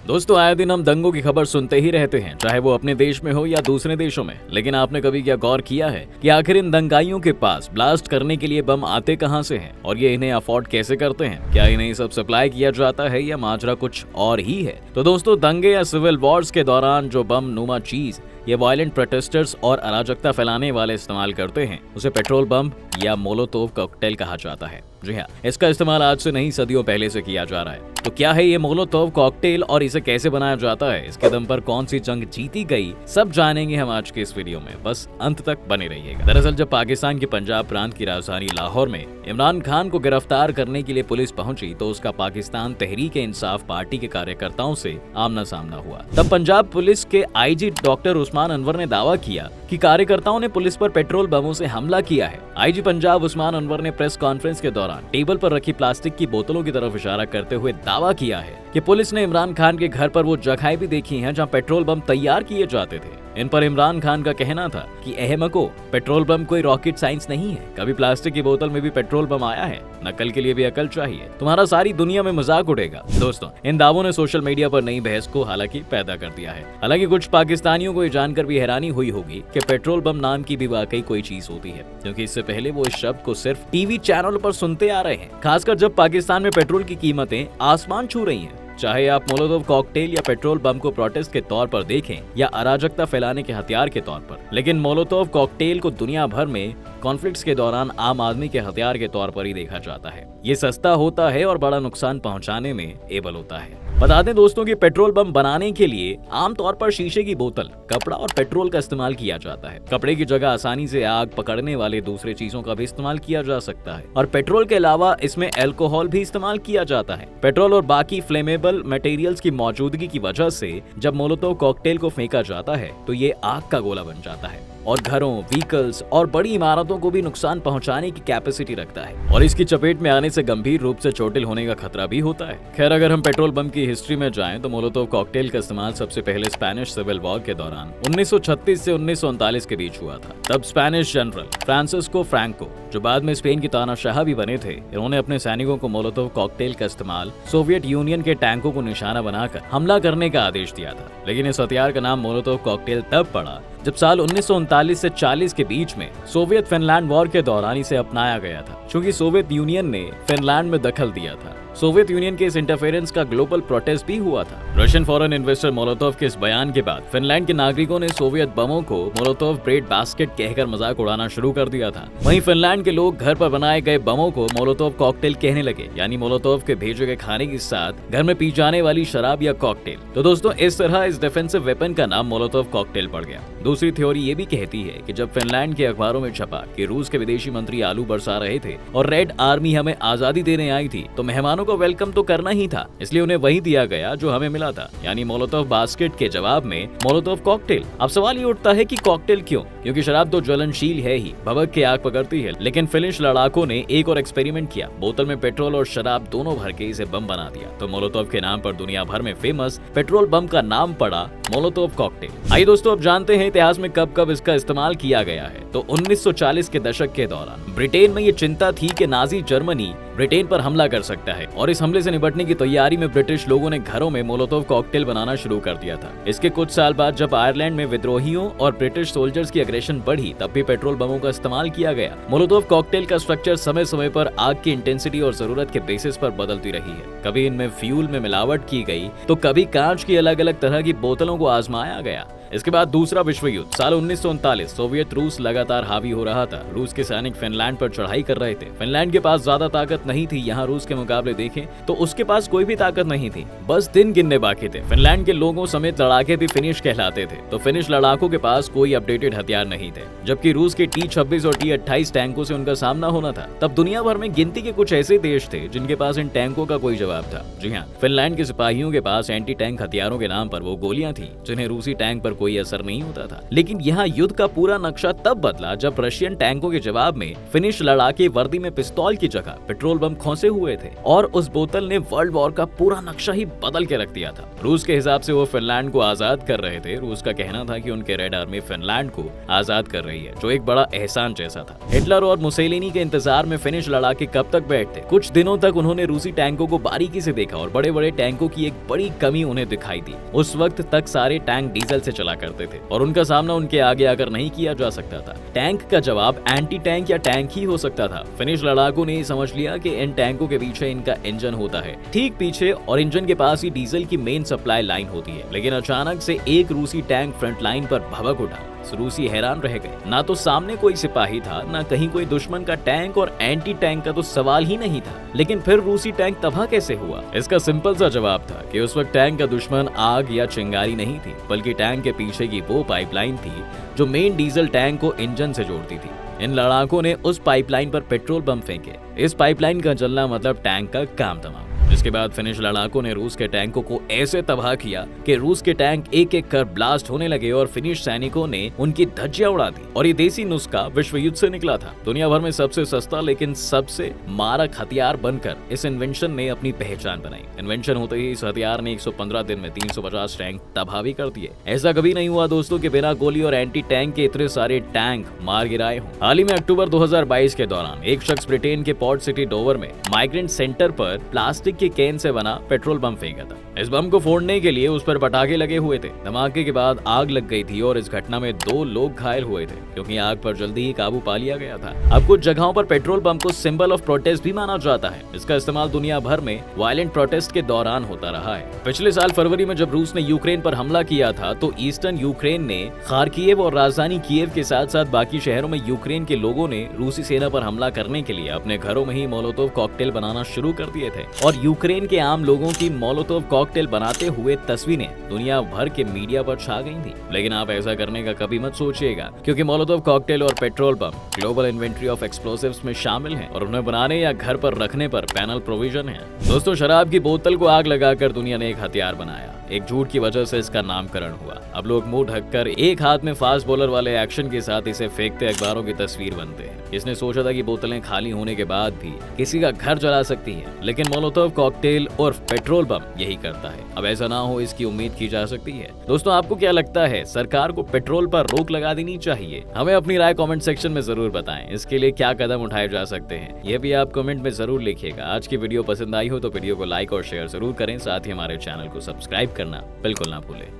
दोस्तों, आए दिन हम दंगों की खबर सुनते ही रहते हैं, चाहे वो अपने देश में हो या दूसरे देशों में। लेकिन आपने कभी क्या गौर किया है कि आखिर इन दंगाइयों के पास ब्लास्ट करने के लिए बम आते कहां से हैं और ये इन्हें अफोर्ड कैसे करते हैं? क्या इन्हें सब सप्लाई किया जाता है या माजरा कुछ और ही है? तो दोस्तों, दंगे या सिविल वॉर्स के दौरान जो बम नुमा चीज ये वायलेंट प्रोटेस्टर्स और अराजकता फैलाने वाले इस्तेमाल करते हैं, उसे पेट्रोल बम या मोलोतोव कॉकटेल कहा जाता है। जी हाँ, इसका इस्तेमाल आज से नहीं, सदियों पहले से किया जा रहा है। तो क्या है ये मोलोतोव कॉकटेल और इसे कैसे बनाया जाता है, इसके दम पर कौन सी जंग जीती गई, सब जानेंगे हम आज के इस वीडियो में। बस अंत तक बने रहिएगा। दरअसल जब पाकिस्तान के पंजाब प्रांत की राजधानी लाहौर में इमरान खान को गिरफ्तार करने के लिए पुलिस पहुंची तो उसका पाकिस्तान तहरीक इंसाफ पार्टी के कार्यकर्ताओं से आमना सामना हुआ। तब पंजाब पुलिस के आईजी डॉक्टर उस्मान अनवर ने दावा किया कि कार्यकर्ताओं ने पुलिस पर पेट्रोल बमों से हमला किया है। आईजी पंजाब उस्मान अनवर ने प्रेस कॉन्फ्रेंस के दौरान टेबल पर रखी प्लास्टिक की बोतलों की तरफ इशारा करते हुए दावा किया है कि पुलिस ने इमरान खान के घर पर वो जगहें भी देखी हैं जहां पेट्रोल बम तैयार किए जाते थे। इन पर इमरान खान का कहना था कि अहमको, पेट्रोल बम कोई रॉकेट साइंस नहीं है, कभी प्लास्टिक की बोतल में भी पेट्रोल बम आया है, नकल के लिए भी अकल चाहिए, तुम्हारा सारी दुनिया में मजाक उड़ेगा। दोस्तों, इन दावों ने सोशल मीडिया पर नई बहस को हालांकि पैदा कर दिया है। हालांकि कुछ पाकिस्तानियों को ये जानकर भी हैरानी हुई होगी कि पेट्रोल बम नाम की भी वाकई कोई चीज होती है, क्योंकि इससे पहले वो इस शब्द को सिर्फ टीवी चैनल पर सुनते आ रहे हैं, खासकर जब पाकिस्तान में पेट्रोल की कीमतें आसमान छू रही हैं। चाहे आप मोलोतोव कॉकटेल या पेट्रोल बम को प्रोटेस्ट के तौर पर देखें या अराजकता फैलाने के हथियार के तौर पर, लेकिन मोलोतोव कॉकटेल को दुनिया भर में कॉन्फ्लिक्ट्स के दौरान आम आदमी के हथियार के तौर पर ही देखा जाता है। ये सस्ता होता है और बड़ा नुकसान पहुंचाने में एबल होता है। बता दें दोस्तों कि पेट्रोल बम बनाने के लिए आमतौर पर शीशे की बोतल, कपड़ा और पेट्रोल का इस्तेमाल किया जाता है। कपड़े की जगह आसानी से आग पकड़ने वाले दूसरे चीजों का भी इस्तेमाल किया जा सकता है और पेट्रोल के अलावा इसमें अल्कोहल भी इस्तेमाल किया जाता है। पेट्रोल और बाकी फ्लेमेबल मटेरियल्स की मौजूदगी की वजह से जब मोलोतोव कॉकटेल को फेंका जाता है तो ये आग का गोला बन जाता है और घरों, व्हीकल्स और बड़ी इमारतों को भी नुकसान पहुंचाने की कैपेसिटी रखता है और इसकी चपेट में आने से गंभीर रूप से चोटिल होने का खतरा भी होता है। खैर, अगर हम पेट्रोल बम की हिस्ट्री में जाएं तो मोलोतोव कॉकटेल का इस्तेमाल सबसे पहले स्पेनिश सिविल वॉर के दौरान 1936 से 1939 के बीच हुआ था। तब स्पेनिश जनरल फ्रांसिस्को फ्रैंको, जो बाद में स्पेन की तानाशाह भी बने थे, इन्होंने अपने सैनिकों को मोलोतोव कॉकटेल का इस्तेमाल सोवियत यूनियन के टैंकों को निशाना बनाकर हमला करने का आदेश दिया था। लेकिन इस हथियार का नाम मोलोतोव कॉकटेल तब पड़ा जब साल 1939 से 40 के बीच में सोवियत फिनलैंड वॉर के दौरान इसे अपनाया गया था, क्योंकि सोवियत यूनियन ने फिनलैंड में दखल दिया था। सोवियत यूनियन के इस इंटरफेरेंस का ग्लोबल प्रोटेस्ट भी हुआ था। रशियन फॉरेन इन्वेस्टर मोलोतोव के इस बयान के बाद फिनलैंड के नागरिकों ने सोवियत बमों को मोलोतोव ब्रेड बास्केट कहकर मजाक उड़ाना शुरू कर दिया था। वहीं फिनलैंड के लोग घर पर बनाए गए बमों को मोलोतोव कॉकटेल कहने लगे, यानी मोलोतोव के भेजे गए खाने के साथ घर में पी जाने वाली शराब या कॉकटेल। तो दोस्तों, इस तरह इस डिफेंसिव वेपन का नाम मोलोतोव कॉकटेल पड़ गया। दूसरी थ्योरी ये भी कहती है कि जब फिनलैंड के अखबारों में छपा कि रूस के विदेशी मंत्री आलू बरसा रहे थे और रेड आर्मी हमें आजादी देने आई थी, तो मेहमानों को वेलकम तो करना ही था, इसलिए उन्हें वही दिया गया जो हमें मिला था, यानी मोलोतोव बास्केट के जवाब में मोलोतोव कॉकटेल। अब सवाल ये उठता है कि कॉकटेल क्यों? क्योंकि शराब तो ज्वलनशील है ही, भभक के आग पकड़ती है। लेकिन फिनिश लड़ाकों ने एक और एक्सपेरिमेंट किया, बोतल में पेट्रोल और शराब दोनों भर के इसे बम बना दिया। तो मोलोतोव के नाम पर दुनिया भर में फेमस पेट्रोल बम का नाम पड़ा मोलोतोव कॉकटेल। आइए दोस्तों, अब जानते हैं इतिहास में कब कब इसका इस्तेमाल किया गया है। तो 1940 के दशक के दौरान ब्रिटेन में ये चिंता थी कि नाजी जर्मनी ब्रिटेन पर हमला कर सकता है और इस हमले से निपटने की तैयारी में ब्रिटिश लोगों ने घरों में मोलोतोव कॉकटेल बनाना शुरू कर दिया था। इसके कुछ साल बाद जब आयरलैंड में विद्रोहियों और ब्रिटिश सोल्जर्स की अग्रेशन बढ़ी, तब भी पेट्रोल बमों का इस्तेमाल किया गया। मोलोतोव कॉकटेल का स्ट्रक्चर समय समय पर आग की इंटेंसिटी और जरूरत के बेसिस पर बदलती रही है। कभी इनमें फ्यूल में मिलावट की गई तो कभी कांच की अलग अलग तरह की बोतलों को आजमाया गया। इसके बाद दूसरा विश्व युद्ध साल 1939, सोवियत रूस लगातार हावी हो रहा था। रूस के सैनिक फिनलैंड पर चढ़ाई कर रहे थे। फिनलैंड के पास ज्यादा ताकत नहीं थी, यहाँ रूस के मुकाबले देखें तो उसके पास कोई भी ताकत नहीं थी, बस दिन गिनने बाकी थे। फिनलैंड के लोगों समेत लड़ाके भी फिनिश कहलाते थे, तो फिनिश लड़ाकों के पास कोई अपडेटेड हथियार नहीं थे, जबकि रूस के T-26 और T-28 टैंकों से उनका सामना होना था। तब दुनिया भर में गिनती के कुछ ऐसे देश थे जिनके पास इन टैंकों का कोई जवाब था। जी हाँ, फिनलैंड के सिपाहियों के पास एंटी टैंक हथियारों के नाम पर वो गोलियां थी जिन्हें रूसी टैंक पर कोई असर नहीं होता था। लेकिन यहाँ युद्ध का पूरा नक्शा तब बदला जब रशियन टैंकों के जवाब में फिनिश लड़ाके वर्दी में पिस्तौल की जगह पेट्रोल बम खोसे हुए थे और उस बोतल ने वर्ल्ड वॉर का पूरा नक्शा ही बदल के रख दिया था। रूस के हिसाब से वो फिनलैंड को आजाद कर रहे थे। रूस का कहना था कि उनके रेड आर्मी फिनलैंड को आजाद कर रही है, जो एक बड़ा एहसान जैसा था। हिटलर और मुसेलिनी के इंतजार में फिनिश लड़ाके कब तक बैठते। कुछ दिनों तक उन्होंने रूसी टैंकों को बारीकी से देखा और बड़े बड़े टैंकों की एक बड़ी कमी उन्हें दिखाई दी। उस वक्त तक सारे टैंक डीजल से चला करते थे और उनका सामना उनके आगे आकर नहीं किया जा सकता था। टैंक का जवाब एंटी टैंक या टैंक ही हो सकता था। फिनिश लड़ाकों ने समझ लिया कि इन टैंकों के पीछे इनका इंजन होता है, ठीक पीछे, और इंजन के पास ही डीजल की मेन सप्लाई लाइन होती है। लेकिन अचानक से एक रूसी टैंक फ्रंट लाइन पर भभक उठा। रूसी हैरान रह गए। ना तो सामने कोई सिपाही था, ना कहीं कोई दुश्मन का टैंक, और एंटी टैंक का तो सवाल ही नहीं था। लेकिन फिर रूसी टैंक तबाह कैसे हुआ? इसका सिंपल सा जवाब था कि उस वक्त टैंक का दुश्मन आग या चिंगारी नहीं थी, बल्कि टैंक के पीछे की वो पाइपलाइन थी जो मेन डीजल टैंक को इंजन से जोड़ती थी। इन लड़ाकों ने उस पाइपलाइन पर पेट्रोल बम फेंके। इस पाइपलाइन का जलना मतलब टैंक का काम तमाम। इसके बाद फिनिश लड़ाकों ने रूस के टैंकों को ऐसे तबाह किया कि रूस के टैंक एक एक कर ब्लास्ट होने लगे और फिनिश सैनिकों ने उनकी धज्जियां उड़ा दी। और ये देसी नुस्खा विश्व युद्ध से निकला था। दुनिया भर में सबसे सस्ता लेकिन सबसे मारक हथियार बनकर इस इन्वेंशन ने अपनी पहचान बनाई। इन्वेंशन होते ही इस हथियार ने 115 दिन में 350 टैंक तबाह भी कर दिए। ऐसा कभी नहीं हुआ दोस्तों कि बिना गोली और एंटी टैंक के इतने सारे टैंक मार गिराए हों। हाल ही में अक्टूबर 2022 के दौरान एक शख्स ब्रिटेन के पोर्ट सिटी डोवर में माइग्रेंट सेंटर पर प्लास्टिक के कैन से बना पेट्रोल बम फेंका था। इस बम को फोड़ने के लिए उस पर पटाखे लगे हुए थे। धमाके के बाद आग लग गई थी और इस घटना में 2 लोग घायल हुए थे, क्योंकि आग पर जल्दी ही काबू पा लिया गया था। अब कुछ जगहों पर पेट्रोल बम को सिंबल ऑफ प्रोटेस्ट भी माना जाता है। इसका इस्तेमाल दुनिया भर में वायलेंट प्रोटेस्ट के दौरान होता रहा है। पिछले साल फरवरी में जब रूस ने यूक्रेन पर हमला किया था तो ईस्टर्न यूक्रेन ने खार्किव और राजधानी कीव के साथ साथ बाकी शहरों में यूक्रेन के लोगों ने रूसी सेना पर हमला करने के लिए अपने घरों में ही मोलोतोव कॉकटेल बनाना शुरू कर दिए थे। और यूक्रेन के आम लोगों की मोलोतोव कॉकटेल बनाते हुए तस्वीरें दुनिया भर के मीडिया पर छा गई थी। लेकिन आप ऐसा करने का कभी मत सोचिएगा, क्योंकि मोलोतोव कॉकटेल और petrol bomb global inventory of explosives में शामिल हैं और उन्हें बनाने या घर पर रखने पर पैनल प्रोविजन है। दोस्तों, शराब की बोतल को आग लगाकर दुनिया ने एक हथियार बनाया। एक झूठ की वजह से इसका नामकरण हुआ। अब लोग मुंह ढककर एक हाथ में फास्ट बॉलर वाले एक्शन के साथ इसे फेंकते अखबारों की तस्वीर बनते हैं। इसने सोचा था कि बोतलें खाली होने के बाद भी किसी का घर जला सकती है, लेकिन मोलोतोव कॉकटेल और पेट्रोल बम यही करता है। अब ऐसा ना हो इसकी उम्मीद की जा सकती है। दोस्तों, आपको क्या लगता है, सरकार को पेट्रोल पर रोक लगा देनी चाहिए? हमें अपनी राय कमेंट सेक्शन में जरूर बताएं। इसके लिए क्या कदम उठाए जा सकते हैं, यह भी आप कमेंट में जरूर लिखिएगा। आज की वीडियो पसंद आई हो तो वीडियो को लाइक और शेयर जरूर करें। साथ ही हमारे चैनल को सब्सक्राइब करना बिल्कुल ना भूलें।